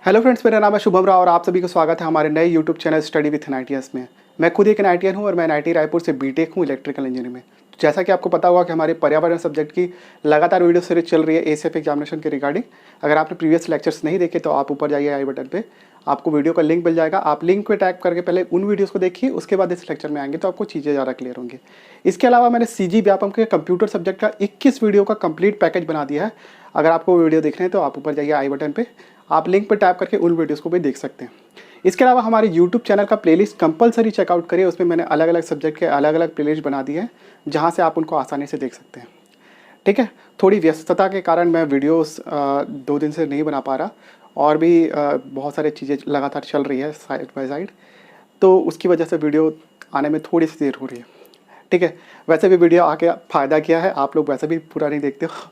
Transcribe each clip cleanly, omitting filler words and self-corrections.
Hello friends, मेरा नाम है शुभम राव और आप सभी को स्वागत है हमारे नए YouTube channel study with NITs में। मैं खुद एक एनआईटीएन हूं और मैं एनआईटी रायपुर से बीटेक हूं इलेक्ट्रिकल इंजीनियरिंग में। जैसा कि आपको पता होगा कि हमारे पर्यावरण सब्जेक्ट की लगातार वीडियो सीरीज चल रही है एसीएफ एग्जामिनेशन के रिगार्डिंग। अगर आपने प्रीवियस लेक्चर्स नहीं देखे तो आप ऊपर जाइए आई बटन पर, आपको वीडियो का लिंक मिल जाएगा। आप लिंक पे टैप करके पहले उन वीडियोस को देखिए, उसके बाद इस लेक्चर में आएंगे तो आपको चीज़ें ज़्यादा क्लियर होंगी। इसके अलावा मैंने सीजी व्यापम के कंप्यूटर सब्जेक्ट का 21 वीडियो का कंप्लीट पैकेज बना दिया है। अगर आपको वीडियो देखने हैं तो आप ऊपर जाइए आई बटन पे, आप लिंक पर टैप करके उन वीडियोस को भी देख सकते हैं। इसके अलावा हमारे यूट्यूब चैनल का प्लेलिस्ट कंपलसरी चेकआउट करिए, उसमें मैंने अलग अलग सब्जेक्ट के अलग अलग प्लेलिस्ट बना दिए हैं जहाँ से आप उनको आसानी से देख सकते हैं। ठीक है, थोड़ी व्यस्तता के कारण मैं वीडियोस 2 दिन से नहीं बना पा रहा और भी बहुत सारी चीज़ें लगातार चल रही है साइड बाय साइड, तो उसकी वजह से वीडियो आने में थोड़ी सी देर हो रही है। ठीक है, वैसे भी वीडियो आके फ़ायदा क्या है, आप लोग वैसे भी पूरा नहीं देखते हो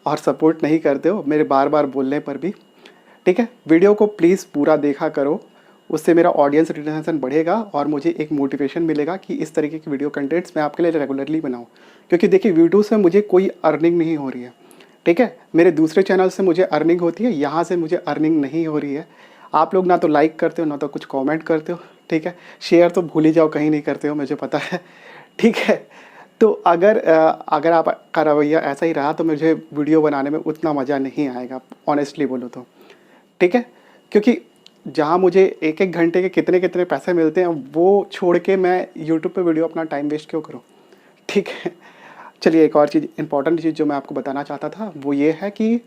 और सपोर्ट नहीं करते हो मेरे बार बार बोलने पर भी। ठीक है, वीडियो को प्लीज़ पूरा देखा करो, उससे मेरा ऑडियंस रिटेंशन बढ़ेगा और मुझे एक मोटिवेशन मिलेगा कि इस तरीके की वीडियो कंटेंट्स मैं आपके लिए रेगुलरली बनाऊं। क्योंकि देखिए, वीडियो से मुझे कोई अर्निंग नहीं हो रही है। ठीक है, मेरे दूसरे चैनल से मुझे अर्निंग होती है, यहाँ से मुझे अर्निंग नहीं हो रही है। आप लोग ना तो लाइक करते हो ना तो कुछ कमेंट करते हो। ठीक है, शेयर तो भूल ही जाओ, कहीं नहीं करते हो, मुझे पता है। ठीक है, तो अगर आपका रवैया ऐसा ही रहा तो मुझे वीडियो बनाने में उतना मज़ा नहीं आएगा, ऑनेस्टली बोलो तो। ठीक है, क्योंकि जहाँ मुझे एक एक घंटे के कितने कितने पैसे मिलते हैं वो छोड़ के मैं यूट्यूब पे वीडियो अपना टाइम वेस्ट क्यों करूँ। ठीक है, चलिए एक और चीज़, इंपॉर्टेंट चीज़ जो मैं आपको बताना चाहता था वो ये है कि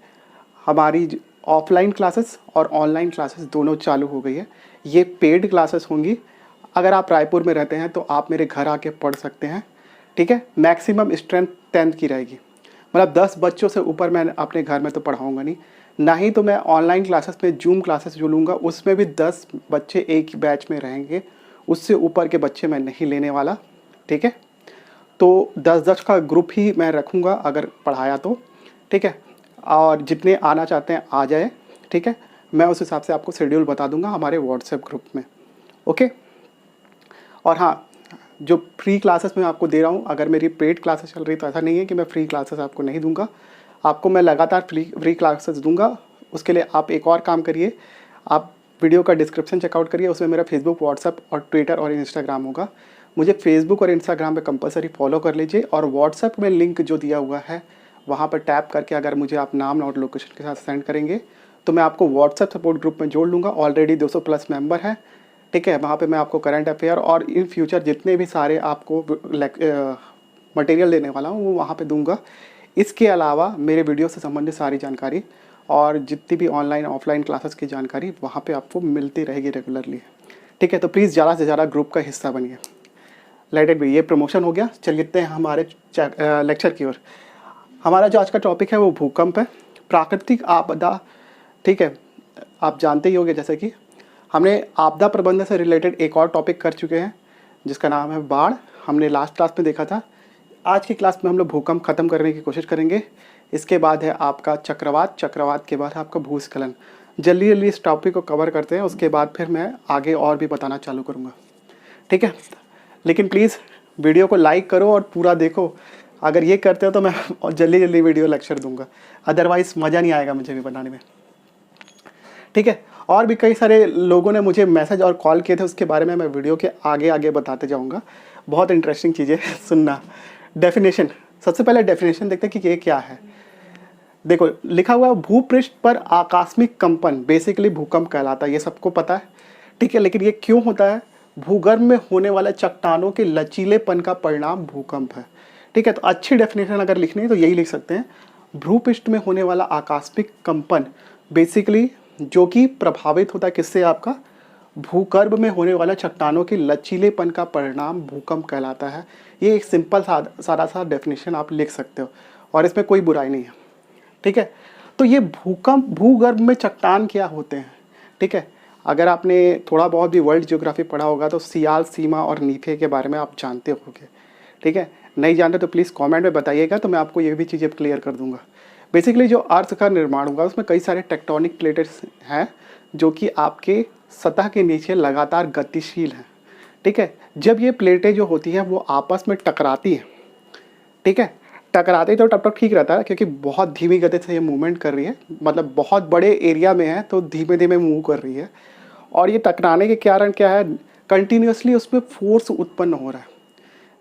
हमारी ऑफलाइन क्लासेस और ऑनलाइन क्लासेस दोनों चालू हो गई है। ये पेड क्लासेस होंगी। अगर आप रायपुर में रहते हैं तो आप मेरे घर आके पढ़ सकते हैं। ठीक है, मैक्सिमम स्ट्रेंथ 10th की रहेगी, मतलब 10 बच्चों से ऊपर मैं अपने घर में तो पढ़ाऊँगा नहीं। ना ही तो मैं ऑनलाइन क्लासेस में जूम क्लासेस जो लूँगा उसमें भी 10 बच्चे एक ही बैच में रहेंगे, उससे ऊपर के बच्चे मैं नहीं लेने वाला। ठीक है, तो 10-10 का ग्रुप ही मैं रखूँगा अगर पढ़ाया तो। ठीक है, और जितने आना चाहते हैं आ जाए। ठीक है, मैं उस हिसाब से आपको शेड्यूल बता दूँगा हमारे व्हाट्सएप ग्रुप में। ओके, और हाँ, जो फ्री क्लासेस मैं आपको दे रहा हूँ, अगर मेरी पेड क्लासेस चल रही तो ऐसा नहीं है कि मैं फ्री क्लासेस आपको नहीं दूंगा, आपको मैं लगातार फ्री क्लासेस दूंगा। उसके लिए आप एक और काम करिए, आप वीडियो का डिस्क्रिप्शन चेकआउट करिए, उसमें मेरा फेसबुक, व्हाट्सएप और ट्विटर और इंस्टाग्राम होगा। मुझे फेसबुक और इंस्टाग्राम पे कंपलसरी फॉलो कर लीजिए और व्हाट्सएप में लिंक जो दिया हुआ है वहाँ पर टैप करके अगर मुझे आप नाम और लोकेशन के साथ सेंड करेंगे तो मैं आपको व्हाट्सएप सपोर्ट ग्रुप में जोड़ लूँगा। ऑलरेडी 200+ मेंबर हैं। ठीक है, वहाँ पे मैं आपको करंट अफेयर और इन फ्यूचर जितने भी सारे आपको मटेरियल देने वाला हूँ वो वहाँ पे दूंगा। इसके अलावा मेरे वीडियो से संबंधित सारी जानकारी और जितनी भी ऑनलाइन ऑफलाइन क्लासेस की जानकारी वहाँ पे आपको मिलती रहेगी रेगुलरली। ठीक है, तो प्लीज़ ज़्यादा से ज़्यादा ग्रुप का हिस्सा बनिए। लेट इट बी, ये प्रमोशन हो गया। चलते हैं हमारे लेक्चर की ओर। हमारा जो आज का टॉपिक है वो भूकंप है, प्राकृतिक आपदा। ठीक है, आप जानते ही होंगे जैसे कि हमने आपदा प्रबंधन से रिलेटेड एक और टॉपिक कर चुके हैं जिसका नाम है बाढ़। हमने लास्ट क्लास में देखा था। आज की क्लास में हम लोग भूकंप ख़त्म करने की कोशिश करेंगे। इसके बाद है आपका चक्रवात, चक्रवात के बाद आपका भूस्खलन। जल्दी जल्दी इस टॉपिक को कवर करते हैं, उसके बाद फिर मैं आगे और भी बताना चालू करूँगा। ठीक है, लेकिन प्लीज़ वीडियो को लाइक करो और पूरा देखो। अगर ये करते हो तो मैं जल्दी जल्दी वीडियो लेक्चर दूंगा, अदरवाइज़ मज़ा नहीं आएगा मुझे भी बनाने में। ठीक है, और भी कई सारे लोगों ने मुझे मैसेज और कॉल किए थे, उसके बारे में मैं वीडियो के आगे आगे बताते जाऊंगा। बहुत इंटरेस्टिंग चीज़ें सुनना। डेफिनेशन, सबसे पहले डेफिनेशन देखते हैं कि ये क्या है। देखो, लिखा हुआ भूपृष्ठ पर आकस्मिक कंपन बेसिकली भूकंप कहलाता है, ये सबको पता है। ठीक है, लेकिन ये क्यों होता है? भूगर्भ में होने वाले चट्टानों के लचीलेपन का परिणाम भूकंप है। ठीक है, तो अच्छी डेफिनेशन अगर लिखनी है तो यही लिख सकते हैं, भूपृष्ठ में होने वाला आकस्मिक कंपन बेसिकली जो कि प्रभावित होता है किससे, आपका भूगर्भ में होने वाला चट्टानों के लचीलेपन का परिणाम भूकंप कहलाता है। ये एक सिंपल सादा सा डेफिनेशन आप लिख सकते हो और इसमें कोई बुराई नहीं है। ठीक है, तो ये भूकंप, भूगर्भ में चट्टान क्या होते हैं? ठीक है, अगर आपने थोड़ा बहुत भी वर्ल्ड ज्योग्राफी पढ़ा होगा तो सियाल, सीमा और नीफे के बारे में आप जानते होंगे। ठीक है, नहीं जानते तो प्लीज़ कमेंट में बताइएगा, तो मैं आपको ये भी चीज़ें क्लियर कर दूंगा। बेसिकली जो अर्थ का निर्माण होगा उसमें कई सारे टेक्टोनिक प्लेट्स हैं जो कि आपके सतह के नीचे लगातार गतिशील हैं। ठीक है, जब ये प्लेटें जो होती हैं वो आपस में टकराती हैं, ठीक है, टकराते ही तो टप टप ठीक रहता है, क्योंकि बहुत धीमी गति से ये मूवमेंट कर रही है, मतलब बहुत बड़े एरिया में है तो धीमे धीमे मूव कर रही है। और ये टकराने के कारण क्या है, कंटिन्यूसली उसमें फोर्स उत्पन्न हो रहा है।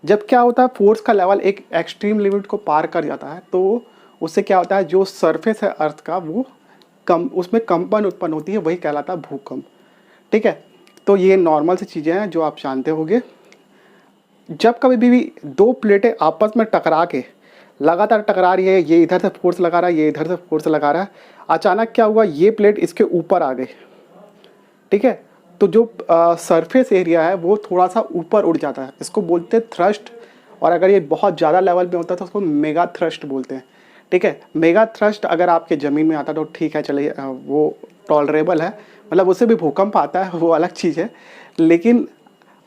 जब क्या होता है, फोर्स का लेवल एक एक्सट्रीम लिमिट को पार कर जाता है तो उससे क्या होता है, जो सरफेस है अर्थ का वो उसमें कंपन उत्पन्न होती है, वही कहलाता है भूकंप। ठीक है, तो ये नॉर्मल सी चीज़ें हैं जो आप जानते होंगे। जब कभी भी दो प्लेटें आपस में टकरा के लगातार टकरा रही है, ये इधर से फोर्स लगा रहा है, ये इधर से फोर्स लगा रहा है, अचानक क्या हुआ, ये प्लेट इसके ऊपर आ गई। ठीक है, तो जो सरफेस एरिया है वो थोड़ा सा ऊपर उड़ जाता है, इसको बोलते हैं थ्रस्ट। और अगर ये बहुत ज़्यादा लेवल पे होता है तो उसको मेगा थ्रस्ट बोलते हैं। ठीक है, मेगा थ्रस्ट अगर आपके ज़मीन में आता तो ठीक है, चलिए वो टॉलरेबल है, मतलब उससे भी भूकंप आता है, वो अलग चीज़ है। लेकिन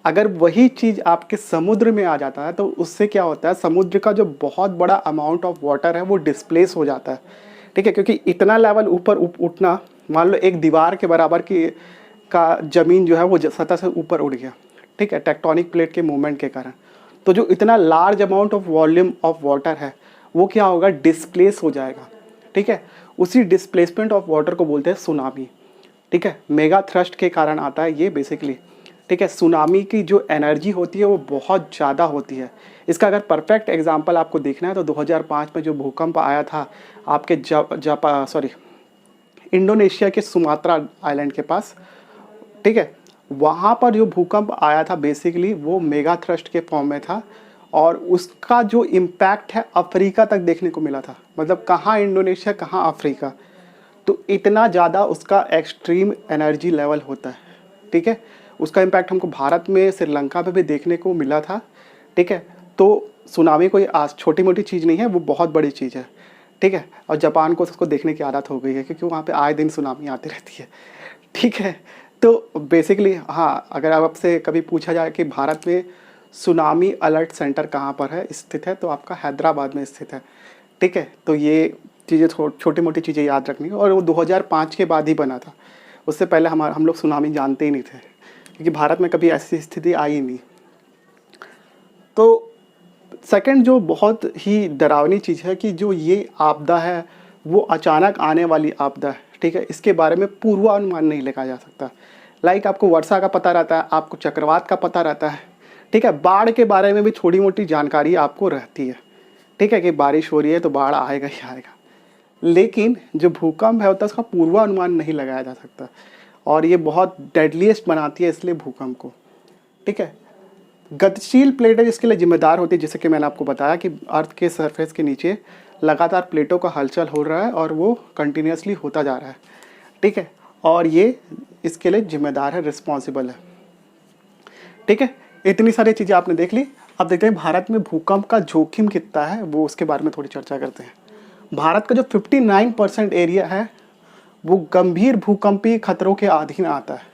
अगर वही चीज़ आपके समुद्र में आ जाता है तो उससे क्या होता है, समुद्र का जो बहुत बड़ा अमाउंट ऑफ वाटर है वो डिस्प्लेस हो जाता है। ठीक है, क्योंकि इतना लेवल ऊपर उठना, मान लो एक दीवार के बराबर की का ज़मीन जो है वो सतह से ऊपर उड़ गया। ठीक है, टेक्टोनिक प्लेट के मूवमेंट के कारण, तो जो इतना large amount of volume of water है वो क्या होगा, डिस्प्लेस हो जाएगा। ठीक है, उसी डिस्प्लेसमेंट ऑफ वाटर को बोलते हैं सुनामी। ठीक है, मेगा थ्रस्ट के कारण आता है ये बेसिकली। ठीक है, सुनामी की जो एनर्जी होती है वो बहुत ज़्यादा होती है। इसका अगर परफेक्ट एग्जांपल आपको देखना है तो 2005 में जो भूकंप आया था आपके इंडोनेशिया के सुमात्रा आइलैंड के पास। ठीक है, वहाँ पर जो भूकंप आया था बेसिकली वो मेगा थ्रस्ट के फॉर्म में था, और उसका जो इम्पैक्ट है अफ्रीका तक देखने को मिला था। मतलब कहाँ इंडोनेशिया, कहाँ अफ्रीका, तो इतना ज़्यादा उसका एक्सट्रीम एनर्जी लेवल होता है। ठीक है, उसका इम्पैक्ट हमको भारत में श्रीलंका में भी देखने को मिला था। ठीक है, तो सुनामी कोई आज छोटी मोटी चीज़ नहीं है, वो बहुत बड़ी चीज़ है। ठीक है, और जापान को उसको देखने की आदत हो गई है क्योंकि वहाँ पे आए दिन सुनामी आती रहती है। ठीक है, तो बेसिकली हाँ, अगर आपसे कभी पूछा जाए कि भारत में सुनामी अलर्ट सेंटर कहाँ पर है स्थित है, तो आपका हैदराबाद में स्थित है। ठीक है, तो ये चीज़ें छोटी मोटी चीज़ें याद रखनी है। और वो 2005 के बाद ही बना था, उससे पहले हम लोग सुनामी जानते ही नहीं थे, क्योंकि भारत में कभी ऐसी स्थिति आई ही नहीं। तो सेकंड जो बहुत ही डरावनी चीज़ है कि जो ये आपदा है वो अचानक आने वाली आपदा है। ठीक है, इसके बारे में पूर्वानुमान नहीं लगाया जा सकता। लाइक आपको वर्षा का पता रहता है, आपको चक्रवात का पता रहता है। ठीक है, बाढ़ के बारे में भी थोड़ी मोटी जानकारी आपको रहती है। ठीक है, कि बारिश हो रही है तो बाढ़ आएगा ही आएगा, लेकिन जो भूकंप है होता है उसका पूर्वानुमान नहीं लगाया जा सकता, और ये बहुत डेडलीस्ट बनाती है इसलिए भूकंप को। ठीक है, गतिशील प्लेटें जिसके लिए जिम्मेदार होती है, जैसे कि मैंने आपको बताया कि अर्थ के सरफेस के नीचे लगातार प्लेटों का हलचल हो रहा है और वो कंटिन्यूसली होता जा रहा है। ठीक है, और ये इसके लिए जिम्मेदार है, रिस्पॉन्सिबल है। ठीक है, इतनी सारी चीज़ें आपने देख ली। अब देखते हैं भारत में भूकंप का जोखिम कितना है, वो उसके बारे में थोड़ी चर्चा करते हैं। भारत का जो 59% एरिया है वो गंभीर भूकंपीय खतरों के अधीन आता है।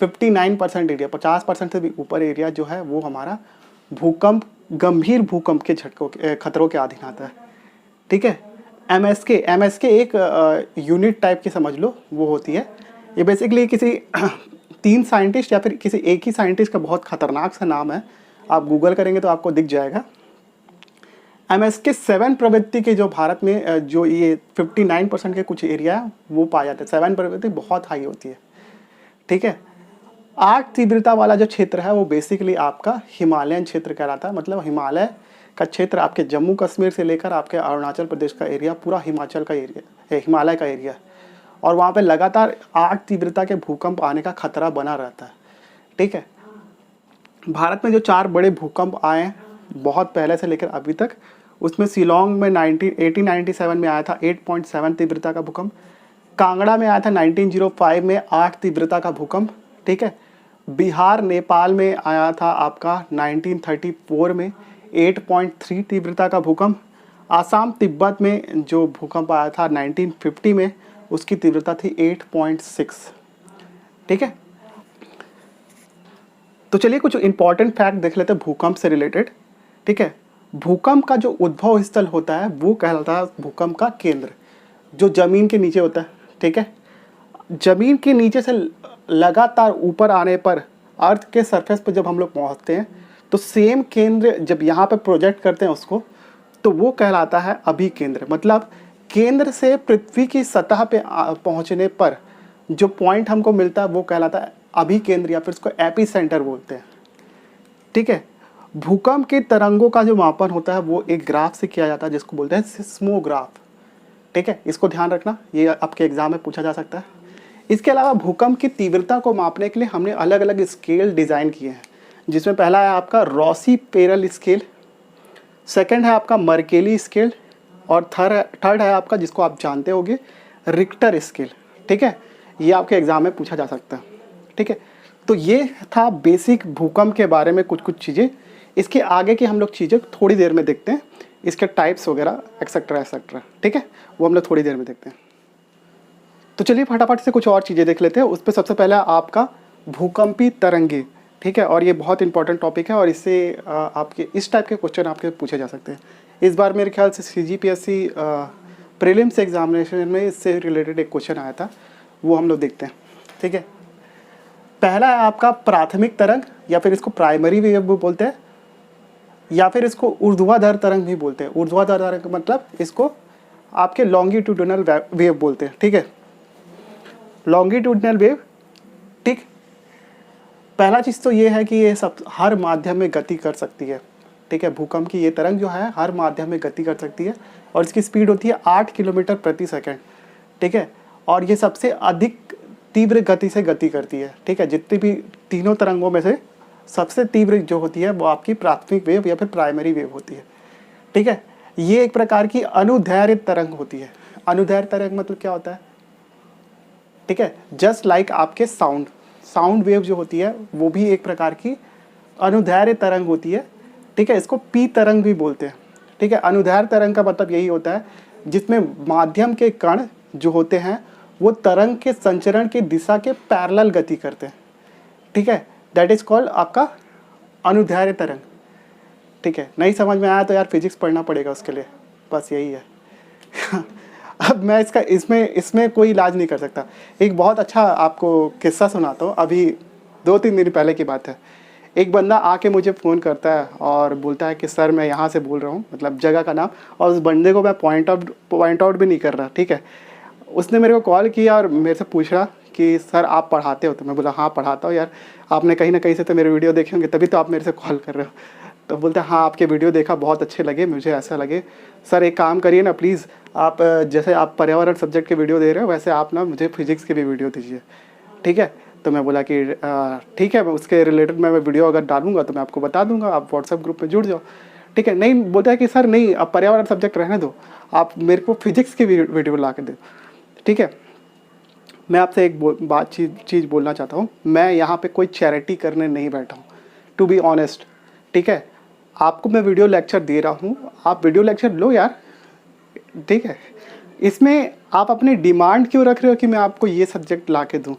59% एरिया, 50% से भी ऊपर एरिया जो है वो हमारा गंभीर भूकंप के झटकों खतरों के अधीन आता है। ठीक है, MSK एक यूनिट टाइप की समझ लो वो होती है। ये बेसिकली किसी 3 साइंटिस्ट या फिर किसी एक ही साइंटिस्ट का बहुत खतरनाक सा नाम है, आप गूगल करेंगे तो आपको दिख जाएगा। MSK 7 प्रवृत्ति के जो भारत में जो ये 59% के कुछ एरिया है वो पाया जाता है। 7 प्रवृत्ति बहुत हाई होती है। ठीक है, 8 तीव्रता वाला जो क्षेत्र है वो बेसिकली आपका हिमालयन क्षेत्र कहलाता है। मतलब हिमालय का क्षेत्र आपके जम्मू कश्मीर से लेकर आपके अरुणाचल प्रदेश का एरिया, पूरा हिमाचल का एरिया, हिमालय का एरिया, और वहाँ पे लगातार 8 तीव्रता के भूकंप आने का खतरा बना रहता है। ठीक है, भारत में जो 4 बड़े भूकंप आए हैं बहुत पहले से लेकर अभी तक, उसमें शिलोंग में 1897 में आया था 8.7 तीव्रता का भूकंप। कांगड़ा में आया था 1905 में 8 तीव्रता का भूकंप। ठीक है, बिहार नेपाल में आया था आपका 1934 में 8.3 तीव्रता का भूकंप। आसाम तिब्बत में जो भूकंप आया था 1950 में, उसकी तीव्रता थी 8.6। ठीक है, तो चलिए कुछ इंपॉर्टेंट फैक्ट देख लेते हैं भूकंप से रिलेटेड। ठीक है, भूकंप का जो उद्भव स्थल होता है वो कहलाता है भूकंप का केंद्र, जो ज़मीन के नीचे होता है। ठीक है, ज़मीन के नीचे से लगातार ऊपर आने पर अर्थ के सरफेस पर जब हम लोग पहुँचते हैं तो सेम केंद्र जब यहाँ पे प्रोजेक्ट करते हैं उसको, तो वो कहलाता है अभिकेंद्र। मतलब केंद्र से पृथ्वी की सतह पे पहुंचने पर जो पॉइंट हमको मिलता है वो कहलाता है अभिकेंद्र, या फिर उसको एपी सेंटर बोलते हैं। ठीक है। भूकंप के तरंगों का जो मापन होता है वो एक ग्राफ से किया जाता है जिसको बोलते हैं सिस्मोग्राफ। ठीक है, इसको ध्यान रखना, ये आपके एग्जाम में पूछा जा सकता है। इसके अलावा भूकंप की तीव्रता को मापने के लिए हमने अलग अलग स्केल डिज़ाइन किए हैं, जिसमें पहला है आपका रॉसी पेरल स्केल, सेकंड है आपका मर्केली स्केल, और थर्ड है आपका, जिसको आप जानते होंगे, रिक्टर स्केल। ठीक है, ये आपके एग्जाम में पूछा जा सकता है। ठीक है, तो ये था बेसिक भूकंप के बारे में कुछ चीज़ें। इसके आगे की हम लोग चीज़ें थोड़ी देर में देखते हैं, इसके टाइप्स वगैरह एक्सेट्रा एक्सेट्रा। ठीक है, वो हम लोग थोड़ी देर में देखते हैं। तो चलिए फटाफट से कुछ और चीज़ें देख लेते हैं। उस पर सबसे पहला आपका भूकंपी तरंगे। ठीक है, और ये बहुत इंपॉर्टेंट टॉपिक है और इससे आपके इस टाइप के क्वेश्चन आपके पूछे जा सकते हैं। इस बार मेरे ख्याल से CGPSC प्रीलिम्स एग्जामिनेशन में इससे रिलेटेड एक क्वेश्चन आया था, वो हम लोग देखते हैं। ठीक है, पहला है आपका प्राथमिक तरंग, या फिर इसको प्राइमरी वेव भी बोलते हैं, या फिर इसको ऊर्ध्वाधर तरंग भी बोलते हैं। ऊर्ध्वाधर तरंग मतलब इसको आपके लॉन्गिट्यूडिनल वेव बोलते हैं। ठीक है, लॉन्गिट्यूडिनल वेव। ठीक, पहला चीज़ तो ये है कि ये सब हर माध्यम में गति कर सकती है। ठीक है, भूकंप की ये तरंग जो है हर माध्यम में गति कर सकती है और इसकी स्पीड होती है 8 किलोमीटर प्रति सेकंड। ठीक है, और ये सबसे अधिक तीव्र गति से गति करती है। ठीक है, जितनी भी तीनों तरंगों में से सबसे तीव्र जो होती है वो आपकी प्राथमिक वेव या फिर प्राइमरी वेव होती है। ठीक है, ये एक प्रकार की अनुदैर्घ्य तरंग होती है। अनुदैर्घ्य तरंग मतलब क्या होता है? ठीक है, जस्ट लाइक आपके साउंड वेव जो होती है वो भी एक प्रकार की अनुदैर्घ्य तरंग होती है। ठीक है, इसको पी तरंग भी बोलते हैं। ठीक है, अनुदैर्घ्य तरंग का मतलब यही होता है जिसमें माध्यम के कण जो होते हैं वो तरंग के संचरण की दिशा के पैरेलल गति करते हैं। ठीक है, दैट इज कॉल्ड आपका अनुदैर्घ्य तरंग। ठीक है, नहीं समझ में आया तो यार फिजिक्स पढ़ना पड़ेगा उसके लिए, बस यही है। अब मैं इसमें कोई इलाज नहीं कर सकता। एक बहुत अच्छा आपको किस्सा सुनाता हूँ। अभी 2-3 दिन पहले की बात है। एक बंदा आके मुझे फ़ोन करता है और बोलता है कि सर मैं यहाँ से बोल रहा हूँ, मतलब जगह का नाम, और उस बंदे को मैं पॉइंट आउट भी नहीं कर रहा। ठीक है, उसने मेरे को कॉल किया और मेरे से पूछ रहा कि सर आप पढ़ाते हो? तो मैं बोला हाँ पढ़ाता हूँ यार, आपने कहीं ना कहीं से तो मेरे वीडियो देखे होंगे तभी तो आप मेरे से कॉल कर रहे हो। तो बोलते हैं हाँ आपके वीडियो देखा, बहुत अच्छे लगे मुझे, ऐसा लगे सर एक काम करिए ना प्लीज़, आप जैसे आप पर्यावरण सब्जेक्ट के वीडियो दे रहे हो वैसे आप ना मुझे फिजिक्स के भी वीडियो दीजिए। ठीक है, तो मैं बोला कि ठीक है, मैं उसके रिलेटेड मैं वीडियो अगर डालूंगा तो मैं आपको बता दूंगा, आप व्हाट्सएप ग्रुप में जुड़ जाओ। ठीक है, नहीं बोलता है कि सर नहीं, अब पर्यावरण सब्जेक्ट रहने दो, आप मेरे को फिजिक्स की वीडियो ला के दो। ठीक है, मैं आपसे एक चीज़ बोलना चाहता हूँ, मैं यहाँ पे कोई चैरिटी करने नहीं बैठा हूँ, टू बी ऑनेस्ट। ठीक है, आपको मैं वीडियो लेक्चर दे रहा हूँ, आप वीडियो लेक्चर लो यार। ठीक है, इसमें आप अपनी डिमांड क्यों रख रहे हो कि मैं आपको ये सब्जेक्ट ला के दूँ?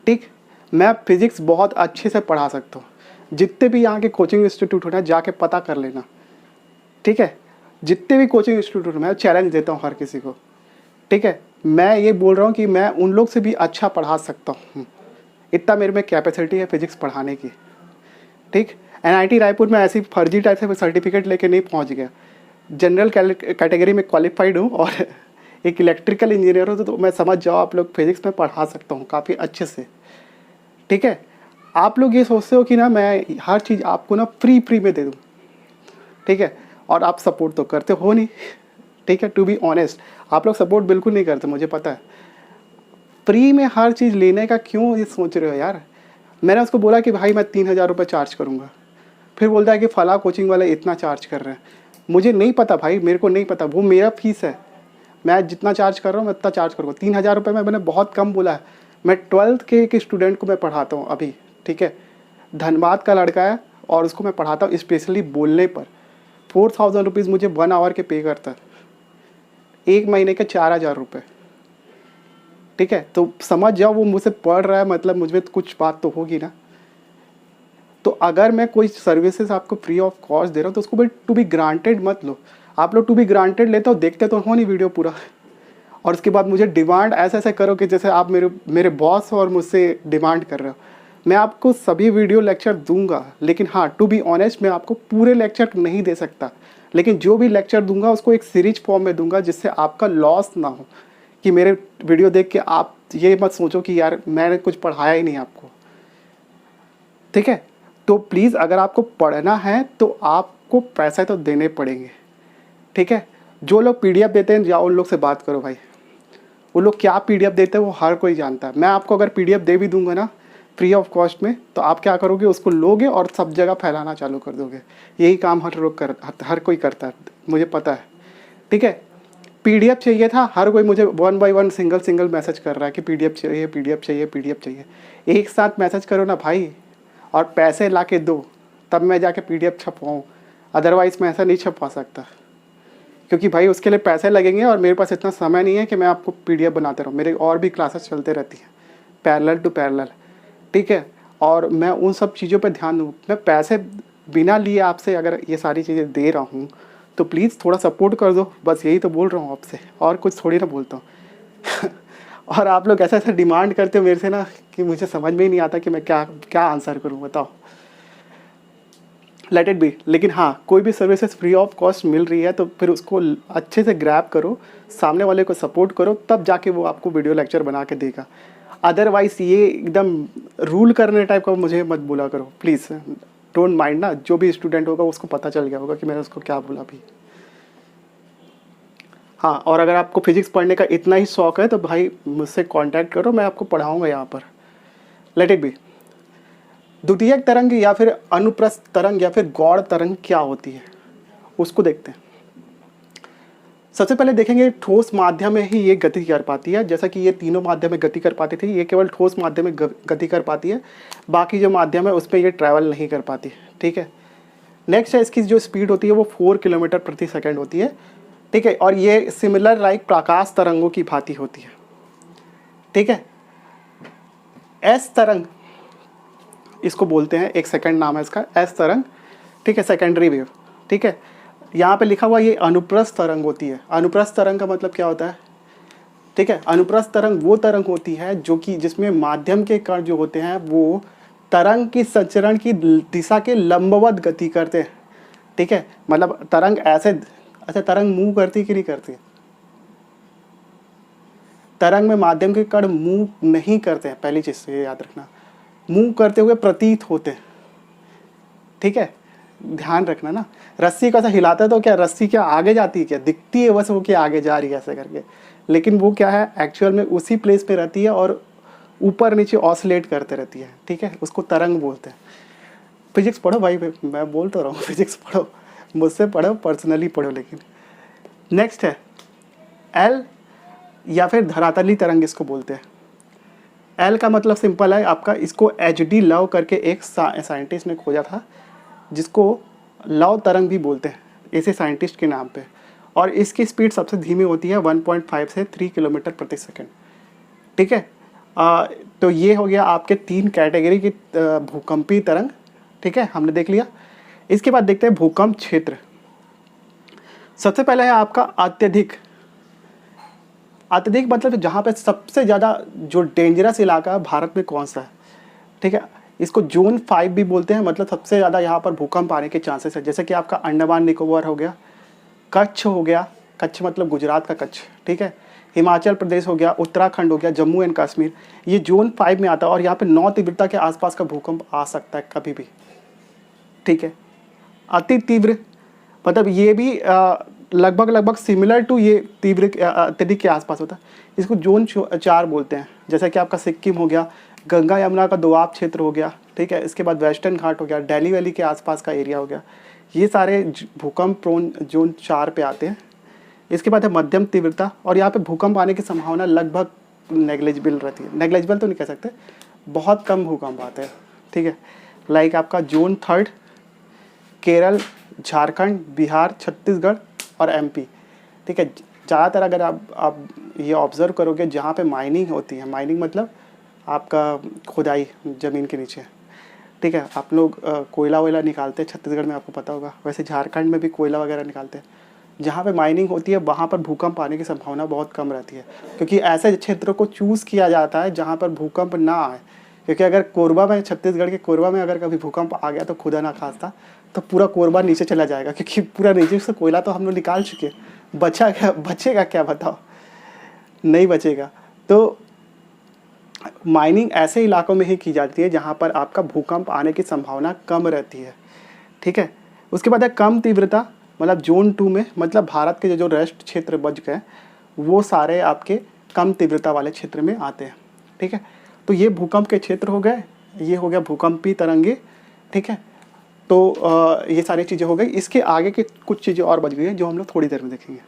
ठीक, मैं फिज़िक्स बहुत अच्छे से पढ़ा सकता हूँ। जितने भी यहाँ के कोचिंग इंस्टीट्यूट होना है जाके पता कर लेना। ठीक है, जितने भी कोचिंग इंस्टीट्यूट मैं चैलेंज देता हूँ हर किसी को। ठीक है, मैं ये बोल रहा हूँ कि मैं उन लोग से भी अच्छा पढ़ा सकता हूँ, इतना मेरे में कैपेसिटी है फिजिक्स पढ़ाने की। ठीक, NIT रायपुर में ऐसी फर्जी टाइप से सर्टिफिकेट लेके नहीं पहुँच गया। जनरल कैटेगरी में क्वालिफाइड हूँ और एक इलेक्ट्रिकल इंजीनियर हूँ, तो मैं समझ जाओ आप लोग फिजिक्स में पढ़ा सकता हूँ काफ़ी अच्छे से। ठीक है, आप लोग ये सोचते हो कि ना मैं हर चीज़ आपको ना फ्री में दे दूँ। ठीक है, और आप सपोर्ट तो करते हो नहीं। ठीक है, टू बी ऑनेस्ट आप लोग सपोर्ट बिल्कुल नहीं करते, मुझे पता है। फ्री में हर चीज़ लेने का क्यों ये सोच रहे हो यार? मैंने उसको बोला कि भाई मैं 3,000 रुपये चार्ज करूँगा, फिर बोलता है कि फला कोचिंग वाले इतना चार्ज कर रहे हैं। मुझे नहीं पता भाई, मेरे को नहीं पता, वो मेरा फीस है, मैं जितना चार्ज कर रहा हूँ मैं उतना चार्ज करूँगा। 3,000 रुपये में मैंने बहुत कम बोला है। मैं 12th के एक स्टूडेंट को मैं पढ़ाता हूँ अभी। ठीक है, धनबाद का लड़का है और उसको मैं पढ़ाता हूँ स्पेशली बोलने पर। 4,000 रुपीज़ मुझे 1 आवर के पे करता है, 1 महीने के 4,000 रुपये। ठीक है, तो समझ जाओ वो मुझसे पढ़ रहा है, मतलब मुझमें तो कुछ बात तो होगी ना। तो अगर मैं कोई सर्विसेज आपको फ्री ऑफ कॉस्ट दे रहा हूँ तो उसको भी टू बी ग्रांटेड मत लो। आप लोग टू बी ग्रांटेड लेते हो, देखते तो हो नहीं वीडियो पूरा, और उसके बाद मुझे डिमांड ऐसे करो कि जैसे आप मेरे बॉस हो और मुझसे डिमांड कर रहे हो। मैं आपको सभी वीडियो लेक्चर दूंगा, लेकिन हाँ टू बी ऑनेस्ट मैं आपको पूरे लेक्चर नहीं दे सकता। लेकिन जो भी लेक्चर दूंगा उसको एक सीरीज फॉर्म में दूंगा जिससे आपका लॉस ना हो, कि मेरे वीडियो देख के आप ये मत सोचो कि यार मैंने कुछ पढ़ाया ही नहीं आपको। ठीक है, तो प्लीज़ अगर आपको पढ़ना है तो आपको पैसे तो देने पड़ेंगे। ठीक है, जो लोग PDF देते हैं जाओ उन लोग से बात करो भाई, वो लोग क्या PDF देते हैं वो हर कोई जानता है। मैं आपको अगर PDF दे भी दूंगा ना फ्री ऑफ कॉस्ट में, तो आप क्या करोगे, उसको लोगे और सब जगह फैलाना चालू कर दोगे। यही काम हर कोई करता है, मुझे पता है। ठीक है, PDF चाहिए था, हर कोई मुझे 1 बाय 1 सिंगल मैसेज कर रहा है कि PDF चाहिए, PDF चाहिए, PDF चाहिए। एक साथ मैसेज करो ना भाई और पैसे ला के दो, तब मैं जाके PDF छपवाऊँ, अदरवाइज़ मैं ऐसा नहीं छपवा सकता, क्योंकि भाई उसके लिए पैसे लगेंगे और मेरे पास इतना समय नहीं है कि मैं आपको PDF बनाते रहूँ। मेरे और भी क्लासेस चलते रहती हैं पैरेलल टू पैरेलल। ठीक है, और मैं उन सब चीज़ों पर ध्यान दूँ। मैं पैसे बिना लिए आपसे अगर ये सारी चीज़ें दे रहा हूँ तो प्लीज़ थोड़ा सपोर्ट कर दो, बस यही तो बोल रहा हूँ आपसे, और कुछ थोड़ी ना बोलता हूँ। और आप लोग ऐसा ऐसा डिमांड करते हो मेरे से ना कि मुझे समझ में ही नहीं आता कि मैं क्या क्या आंसर करूँ, बताओ। Let it be. लेकिन हाँ, कोई भी सर्विसेज फ्री ऑफ कॉस्ट मिल रही है तो फिर उसको अच्छे से ग्रैब करो, सामने वाले को सपोर्ट करो, तब जाके वो आपको वीडियो लेक्चर बना के देगा। अदरवाइज़ ये एकदम रूल करने टाइप का मुझे मत बोला करो प्लीज़, डोंट माइंड ना। जो भी स्टूडेंट होगा उसको पता चल गया होगा कि मैंने उसको क्या बोला भी। हाँ, और अगर आपको फिजिक्स पढ़ने का इतना ही शौक है तो भाई मुझसे कांटेक्ट करो, मैं आपको पढ़ाऊँगा यहाँ पर। Let it be. द्वितीयक तरंग या फिर अनुप्रस्थ तरंग या फिर गौड़ तरंग क्या होती है उसको देखते हैं। सबसे पहले देखेंगे ठोस माध्यम में ही ये गति कर पाती है, जैसा कि ये तीनों माध्यम में गति कर पाती थी, ये केवल ठोस माध्यम में गति कर पाती है, बाकी जो माध्यम है उस पर ये ट्रैवल नहीं कर पाती। ठीक है, नेक्स्ट है इसकी जो स्पीड होती है वो 4 किलोमीटर प्रति सेकेंड होती है। ठीक है, और ये सिमिलर लाइक प्रकाश तरंगों की भांति होती है। ठीक है, एस तरंग इसको बोलते हैं, एक सेकंड नाम है इसका, एस तरंग। ठीक है, सेकेंडरी वेव। ठीक है, यहाँ पे लिखा हुआ ये अनुप्रस्थ तरंग होती है। अनुप्रस्थ तरंग का मतलब क्या होता है? ठीक है, अनुप्रस्थ तरंग वो तरंग होती है जो कि जिसमें माध्यम के कण जो होते हैं वो तरंग की संचरण की दिशा के लंबवत गति करते हैं। ठीक है, मतलब तरंग ऐसे, अच्छा तरंग मूव करती कि नहीं करती? तरंग में माध्यम के कण मूव नहीं करते हैं, पहली चीज से याद रखना, मूव करते हुए प्रतीत होते हैं। ठीक है, ध्यान रखना ना। रस्सी को ऐसा हिलाता है तो क्या रस्सी क्या आगे जाती है? क्या दिखती है बस वो क्या आगे जा रही है ऐसे करके, लेकिन वो क्या है एक्चुअल में उसी प्लेस पे रहती है और ऊपर नीचे ऑसिलेट करते रहती है। ठीक है, उसको तरंग बोलते हैं। फिजिक्स पढ़ो भाई, मैं बोल तो रहा हूँ फिजिक्स पढ़ो, मुझसे पढ़ो, पर्सनली पढ़ो। लेकिन नेक्स्ट है एल या फिर धरातली तरंग इसको बोलते हैं। एल का मतलब सिंपल है आपका, इसको HD लव करके एक साइंटिस्ट ने खोजा था, जिसको लव तरंग भी बोलते हैं इसी साइंटिस्ट के नाम पे, और इसकी स्पीड सबसे धीमी होती है 1.5 से 3 किलोमीटर प्रति सेकंड। ठीक है, तो ये हो गया आपके 3 कैटेगरी की भूकंपीय तरंग। ठीक है, हमने देख लिया। इसके बाद देखते हैं भूकंप क्षेत्र। सबसे पहले है आपका अत्यधिक। अत्यधिक मतलब जहाँ पे सबसे ज़्यादा जो डेंजरस इलाका है भारत में कौन सा है? ठीक है, इसको जोन 5 भी बोलते हैं, मतलब सबसे ज़्यादा यहाँ पर भूकंप आने के चांसेस है। जैसे कि आपका अंडमान निकोबार हो गया, कच्छ हो गया, कच्छ मतलब गुजरात का कच्छ। ठीक है, हिमाचल प्रदेश हो गया, उत्तराखंड हो गया, जम्मू एंड कश्मीर, ये जोन 5 में आता है और यहाँ पे 9 तीव्रता के आसपास का भूकंप आ सकता है कभी भी। ठीक है, अति तीव्र मतलब ये भी लगभग सिमिलर टू ये तीव्र अत्यधिक के आसपास होता है। इसको जोन 4 बोलते हैं। जैसा कि आपका सिक्किम हो गया, गंगा यमुना का दोआब क्षेत्र हो गया। ठीक है, इसके बाद वेस्टर्न घाट हो गया, दिल्ली वैली के आसपास का एरिया हो गया, ये सारे भूकंप प्रोन जोन 4 पे आते हैं। इसके बाद है मध्यम तीव्रता, और यहाँ पे भूकंप आने की संभावना लगभग नेग्लिजिबल रहती है। नेग्लिजिबल तो नहीं कह सकते, बहुत कम भूकंप आते हैं। ठीक है, लाइक आपका जोन 3 केरल, झारखंड, बिहार, छत्तीसगढ़ और MP। ठीक है, ज़्यादातर अगर आप ये ऑब्ज़र्व करोगे जहाँ पे माइनिंग होती है, माइनिंग मतलब आपका खुदाई ज़मीन के नीचे। ठीक है, आप लोग कोयला वोयला निकालते हैं छत्तीसगढ़ में, आपको पता होगा। वैसे झारखंड में भी कोयला वगैरह निकालते हैं। जहाँ पे माइनिंग होती है वहाँ पर भूकंप आने की संभावना बहुत कम रहती है, क्योंकि ऐसे क्षेत्रों को चूज़ किया जाता है जहाँ पर भूकंप ना आए। क्योंकि अगर कोरबा में, छत्तीसगढ़ के कोरबा में अगर कभी भूकंप आ गया तो खुदा ना खास्ता तो पूरा कोरबा नीचे चला जाएगा, क्योंकि पूरा नीचे से कोयला तो हम लोग निकाल चुके हैं। बचेगा क्या बताओ, नहीं बचेगा। तो माइनिंग ऐसे इलाकों में ही की जाती है जहाँ पर आपका भूकंप आने की संभावना कम रहती है, ठीक है। उसके बाद है कम तीव्रता, मतलब जोन 2 में, मतलब भारत के जो रेस्ट क्षेत्र बच गए वो सारे आपके कम तीव्रता वाले क्षेत्र में आते हैं, ठीक है। तो ये भूकंप के क्षेत्र हो गए, ये हो गया भूकंपी तरंगे, ठीक है। तो ये सारी चीज़ें हो गई। इसके आगे की कुछ चीज़ें और बच गई हैं जो हम लोग थोड़ी देर में देखेंगे।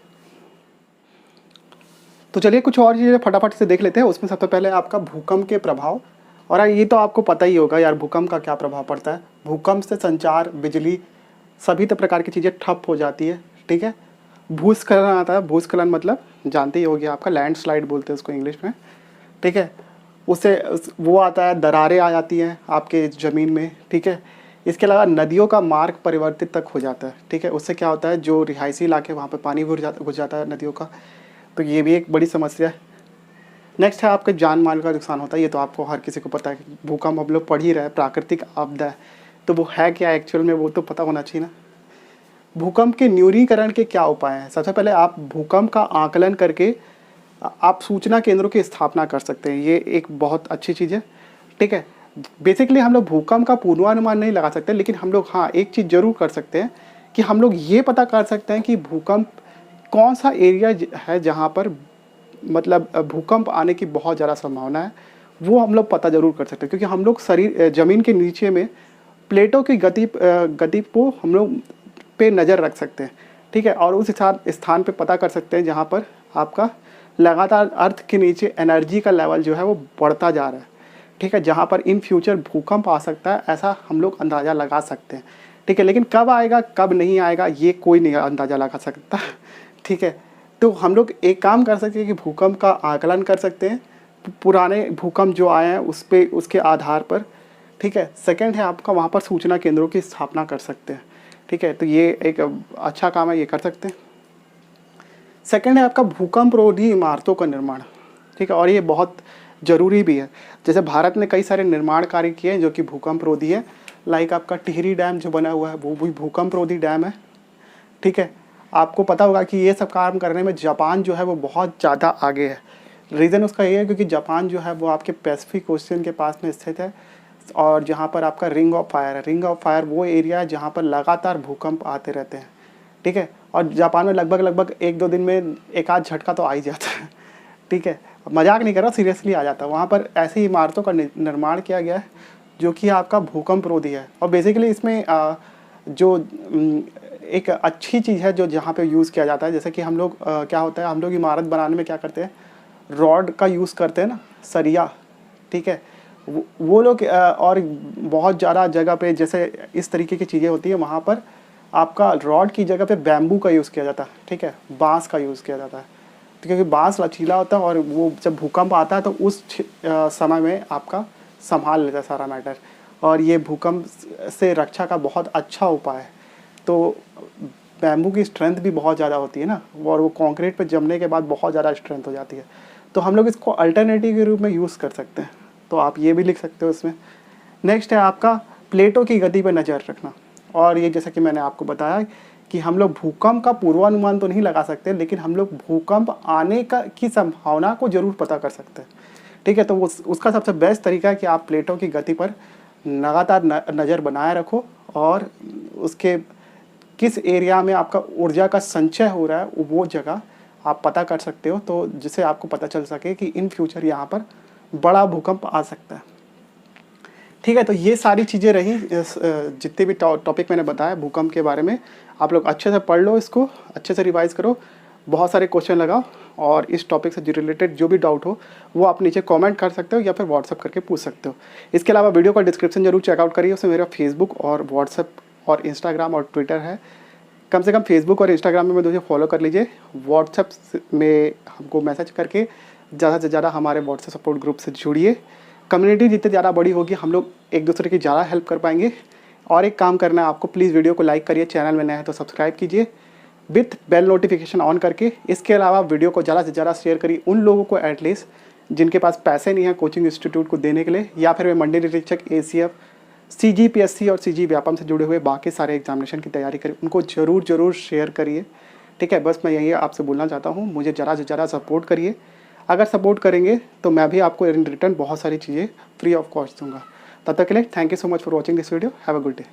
तो चलिए कुछ और चीज़ें फटाफट से देख लेते हैं। उसमें सबसे पहले आपका भूकंप के प्रभाव, और ये तो आपको पता ही होगा यार भूकंप का क्या प्रभाव पड़ता है। भूकंप से संचार, बिजली, सभी प्रकार की चीज़ें ठप हो जाती है, ठीक है। भूस्खलन आता है, भूस्खलन मतलब जानते ही होगी आपका, लैंडस्लाइड बोलते हैं उसको इंग्लिश में, ठीक है। उससे वो आता है, दरारें आ जाती हैं आपके ज़मीन में, ठीक है। इसके अलावा नदियों का मार्ग परिवर्तित तक हो जाता है, ठीक है। उससे क्या होता है, जो रिहायशी इलाके वहाँ पे पानी घुस जाता है नदियों का, तो ये भी एक बड़ी समस्या है। नेक्स्ट है आपके जान माल का नुकसान होता है। ये तो आपको हर किसी को पता है कि भूकंप हम लोग पढ़ ही रहे हैं, प्राकृतिक आपदा है, तो वो है क्या एक्चुअल में, वो तो पता होना चाहिए ना। भूकंप के न्यूनीकरण के क्या उपाय हैं? सबसे पहले आप भूकंप का आकलन करके आप सूचना केंद्रों की स्थापना कर सकते हैं, ये एक बहुत अच्छी चीज़ है, ठीक है। बेसिकली हम लोग भूकंप का पूर्वानुमान नहीं लगा सकते, लेकिन हम लोग हाँ एक चीज़ ज़रूर कर सकते हैं कि हम लोग ये पता कर सकते हैं कि भूकंप कौन सा एरिया है जहाँ पर मतलब भूकंप आने की बहुत ज़्यादा संभावना है, वो हम लोग पता ज़रूर कर सकते हैं। क्योंकि हम लोग शरीर ज़मीन के नीचे में प्लेटों की गति को हम लोग पे नज़र रख सकते हैं, ठीक है। और उस स्थान पे पता कर सकते हैं जहाँ पर आपका लगातार अर्थ के नीचे एनर्जी का लेवल जो है वो बढ़ता जा रहा है, ठीक है। जहाँ पर इन फ्यूचर भूकंप आ सकता है, ऐसा हम लोग अंदाज़ा लगा सकते हैं, ठीक है। लेकिन कब आएगा कब नहीं आएगा ये कोई नहीं अंदाज़ा लगा सकता, ठीक है। तो हम लोग एक काम कर सकते हैं कि भूकंप का आकलन कर सकते हैं, पुराने भूकंप जो आए हैं उस पे उसके आधार पर, ठीक है। सेकंड है आपका वहाँ पर सूचना केंद्रों की स्थापना कर सकते हैं, ठीक है। तो ये एक अच्छा काम है, ये कर सकते हैं। सेकंड है आपका भूकंप रोधी इमारतों का निर्माण, ठीक है। और ये बहुत ज़रूरी भी है। जैसे भारत ने कई सारे निर्माण कार्य किए हैं जो कि भूकंप रोधी है। लाइक आपका टिहरी डैम जो बना हुआ है वो भी भूकंप रोधी डैम है, ठीक है। आपको पता होगा कि ये सब काम करने में जापान जो है वो बहुत ज़्यादा आगे है। रीज़न उसका ये है क्योंकि जापान जो है वो आपके पैसिफिक ओशियन के पास में स्थित है, और जहाँ पर आपका रिंग ऑफ फायर है। रिंग ऑफ फायर वो एरिया है जहाँ पर लगातार भूकंप आते रहते हैं, ठीक है। और जापान में लगभग 1-2 दिन में एक आध झटका तो आ ही जाता है, ठीक है। मजाक नहीं कर रहा, सीरियसली आ जाता है। वहाँ पर ऐसी इमारतों का निर्माण किया गया है जो कि आपका भूकंप रोधी है। और बेसिकली इसमें जो एक अच्छी चीज़ है जो जहाँ पे यूज़ किया जाता है, जैसे कि हम लोग क्या होता है, हम लोग इमारत बनाने में क्या करते हैं, रॉड का यूज़ करते हैं ना, सरिया, ठीक है। वो लोग और बहुत ज़्यादा जगह पे जैसे इस तरीके की चीज़ें होती है, वहाँ पर आपका रॉड की जगह पे बैम्बू का यूज़ किया जाता है, ठीक है, बांस का यूज़ किया जाता है, क्योंकि बांस लचीला होता है और वो जब भूकंप आता है तो उस समय में आपका संभाल लेता है सारा मैटर, और ये भूकंप से रक्षा का बहुत अच्छा उपाय है। तो बैम्बू की स्ट्रेंथ भी बहुत ज़्यादा होती है ना, और वो कंक्रीट पे जमने के बाद बहुत ज़्यादा स्ट्रेंथ हो जाती है, तो हम लोग इसको अल्टरनेटिव के रूप में यूज़ कर सकते हैं। तो आप ये भी लिख सकते हो इसमें। नेक्स्ट है आपका प्लेटों की गति पर नज़र रखना। और ये जैसा कि मैंने आपको बताया कि हम लोग भूकंप का पूर्वानुमान तो नहीं लगा सकते, लेकिन हम लोग भूकंप आने की संभावना को ज़रूर पता कर सकते हैं, ठीक है। तो उसका सबसे बेस्ट तरीका है कि आप प्लेटों की गति पर लगातार नज़र बनाए रखो, और उसके किस एरिया में आपका ऊर्जा का संचय हो रहा है वो जगह आप पता कर सकते हो, तो जिससे आपको पता चल सके कि इन फ्यूचर यहाँ पर बड़ा भूकंप आ सकता है, ठीक है। तो ये सारी चीज़ें रही, जितने भी टॉपिक मैंने बताया भूकंप के बारे में, आप लोग अच्छे से पढ़ लो, इसको अच्छे से रिवाइज़ करो, बहुत सारे क्वेश्चन लगाओ, और इस टॉपिक से रिलेटेड जो भी डाउट हो वो आप नीचे कमेंट कर सकते हो या फिर व्हाट्सअप करके पूछ सकते हो। इसके अलावा वीडियो का डिस्क्रिप्शन जरूर चेकआउट करिए, उसमें मेरा फेसबुक और व्हाट्सअप और इंस्टाग्राम और ट्विटर है। कम से कम फेसबुक और इंस्टाग्राम में मुझे फॉलो कर लीजिए। व्हाट्सएप में हमको मैसेज करके ज़्यादा से ज़्यादा हमारे व्हाट्सएप सपोर्ट ग्रुप से जुड़िए। कम्युनिटी जितनी ज़्यादा बड़ी होगी हम लोग एक दूसरे की ज़्यादा हेल्प कर पाएंगे। और एक काम करना है आपको, प्लीज़ वीडियो को लाइक करिए, चैनल में नया है तो सब्सक्राइब कीजिए विथ बेल नोटिफिकेशन ऑन करके। इसके अलावा वीडियो को ज़्यादा से ज़्यादा शेयर करिए उन लोगों को एटलीस्ट जिनके पास पैसे नहीं हैं कोचिंग इंस्टीट्यूट को देने के लिए, या फिर वे मंडी निरीक्षक ACF CGPSC और CG व्यापम से जुड़े हुए बाकी सारे एग्जामिनेशन की तैयारी करें, उनको ज़रूर शेयर करिए, ठीक है। बस मैं यही आपसे बोलना चाहता हूँ, मुझे ज़रा से ज़रा सपोर्ट करिए। अगर सपोर्ट करेंगे तो मैं भी आपको इन रिटर्न बहुत सारी चीज़ें फ्री ऑफ कॉस्ट दूँगा। तब तक के लिए thank you so much for watching this video. Have a good day.